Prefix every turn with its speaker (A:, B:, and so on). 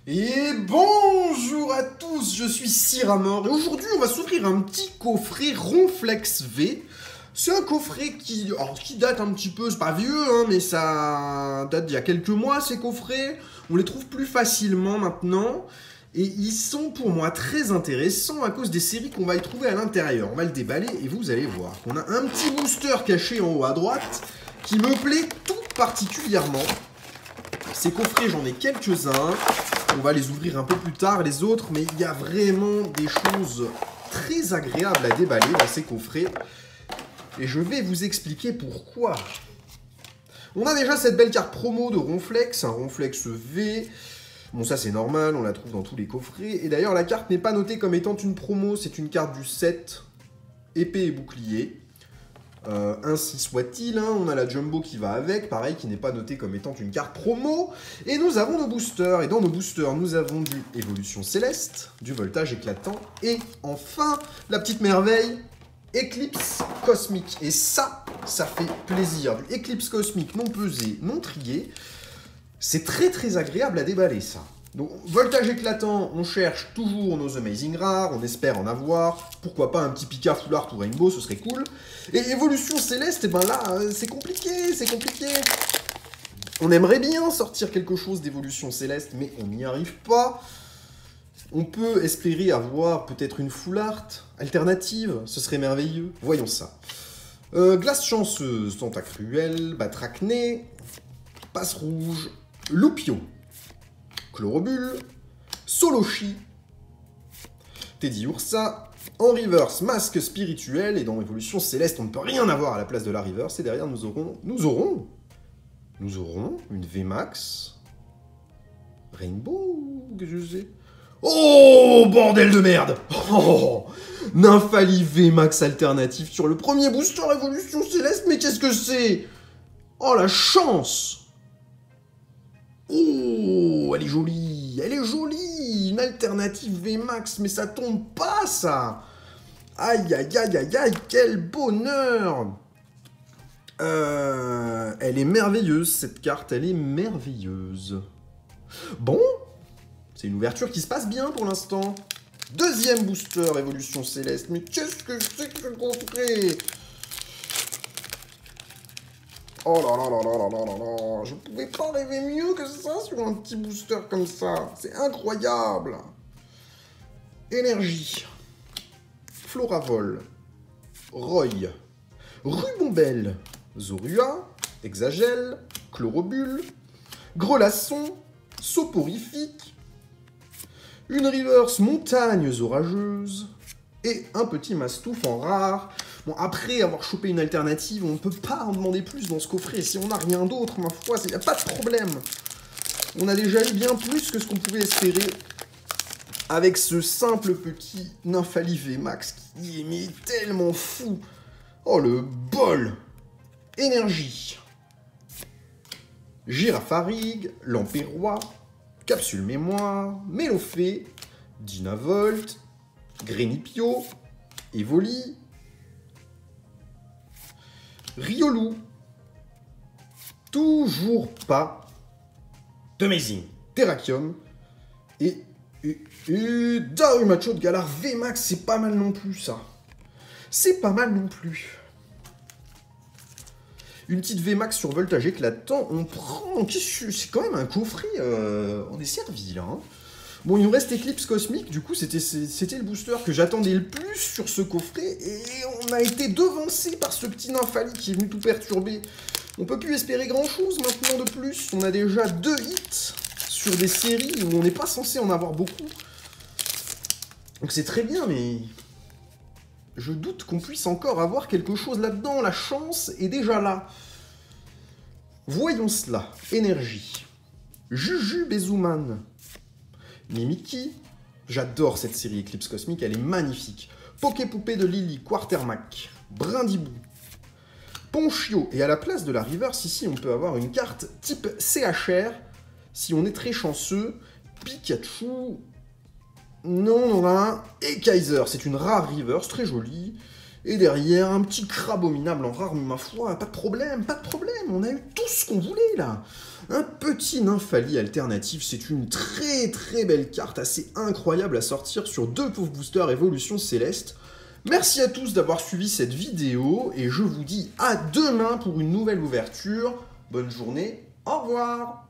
A: Et bonjour à tous, je suis Cyramor et aujourd'hui on va s'ouvrir un petit coffret Ronflex V. C'est un coffret qui date un petit peu, c'est pas vieux hein, mais ça date d'il y a quelques mois ces coffrets. On les trouve plus facilement maintenant et ils sont pour moi très intéressants à cause des séries qu'on va y trouver à l'intérieur. On va le déballer et vous allez voir qu'on a un petit booster caché en haut à droite qui me plaît tout particulièrement. Ces coffrets j'en ai quelques-uns. On va les ouvrir un peu plus tard, les autres, mais il y a vraiment des choses très agréables à déballer dans ces coffrets. Et je vais vous expliquer pourquoi. On a déjà cette belle carte promo de Ronflex, un Ronflex V. Bon, ça c'est normal, on la trouve dans tous les coffrets. Et d'ailleurs, la carte n'est pas notée comme étant une promo, c'est une carte du set épée et bouclier. Ainsi soit-il, hein, on a la Jumbo qui va avec, pareil, qui n'est pas notée comme étant une carte promo. Et nous avons nos boosters, et dans nos boosters, nous avons du Évolution Céleste, du Voltage Éclatant, et enfin, la petite merveille, Éclipse Cosmique. Et ça fait plaisir. Du Éclipse Cosmique non pesé, non trié. C'est très très agréable à déballer, ça. Donc, Voltage Éclatant, on cherche toujours nos Amazing Rares, on espère en avoir. Pourquoi pas un petit Pika Full Art ou Rainbow, ce serait cool. Et Évolution Céleste, et ben là, c'est compliqué, c'est compliqué. On aimerait bien sortir quelque chose d'Évolution Céleste, mais on n'y arrive pas. On peut espérer avoir peut-être une Full Art alternative, ce serait merveilleux. Voyons ça. Glace Chanceuse, Tentacruel, Batracné, Passe Rouge, Loupio. Chlorobule, Solochi, Teddy Ursa, en reverse, Masque Spirituel, et dans Évolution Céleste, on ne peut rien avoir à la place de la reverse, et derrière nous aurons une VMAX, Rainbow, que je sais. Oh, bordel de merde. Oh, Nymphali VMAX alternative sur le premier booster Évolution Céleste, mais qu'est-ce que c'est? Oh, la chance. Oh, elle est jolie, une alternative VMAX, mais ça tombe pas, ça. Aïe, aïe, aïe, aïe, aïe, quel bonheur. Elle est merveilleuse, cette carte, elle est merveilleuse. Bon, c'est une ouverture qui se passe bien pour l'instant. Deuxième booster, Évolution Céleste, mais qu'est-ce que c'est que ce coffret? Oh là là là là là là là là, je pouvais pas rêver mieux que ça sur un petit booster comme ça. C'est incroyable. Énergie. Floravol. Roy. Rubombelle. Zorua. Hexagel. Chlorobule. Grelasson. Soporifique. Une reverse Montagnes Orageuses. Et un petit Mastouf en rare. Bon, après avoir chopé une alternative, on ne peut pas en demander plus dans ce coffret. Si on n'a rien d'autre, ma foi, il n'y a pas de problème. On a déjà eu bien plus que ce qu'on pouvait espérer avec ce simple petit Nymphali VMAX qui est tellement fou. Oh, le bol. Énergie. Girafarig, Lampérois, Capsule Mémoire, Mélophée, Dynavolt, Grénipio, Evoli, Riolu. Toujours pas d'Amazing Terrakium. Et Darumacho de Galar VMAX, c'est pas mal non plus, ça. C'est pas mal non plus. Une petite VMAX sur Voltage Éclatant, on prend... C'est quand même un coffret, on est servi, là. Hein. Bon, il nous reste Éclipse Cosmique, du coup, c'était le booster que j'attendais le plus sur ce coffret, et on a été devancé par ce petit Nymphali qui est venu tout perturber. On peut plus espérer grand-chose maintenant de plus, on a déjà 2 hits sur des séries où on n'est pas censé en avoir beaucoup. Donc c'est très bien, mais... je doute qu'on puisse encore avoir quelque chose là-dedans, la chance est déjà là. Voyons cela, énergie. Juju Bezuman. Mimiki, j'adore cette série Éclipse Cosmique, elle est magnifique. Poképoupée de Lily, Quartermac, Brindibou, Ponchio, et à la place de la reverse, ici, on peut avoir une carte type CHR, si on est très chanceux, Pikachu, non, on en a un, et Kaiser, c'est une rare reverse, très jolie, Et derrière, un petit crabominable en rare, ma foi, pas de problème, on a eu tout ce qu'on voulait là. Un petit Nymphalie alternatif, c'est une très très belle carte, assez incroyable à sortir sur 2 pauvres boosters évolution céleste. Merci à tous d'avoir suivi cette vidéo, et je vous dis à demain pour une nouvelle ouverture. Bonne journée, au revoir.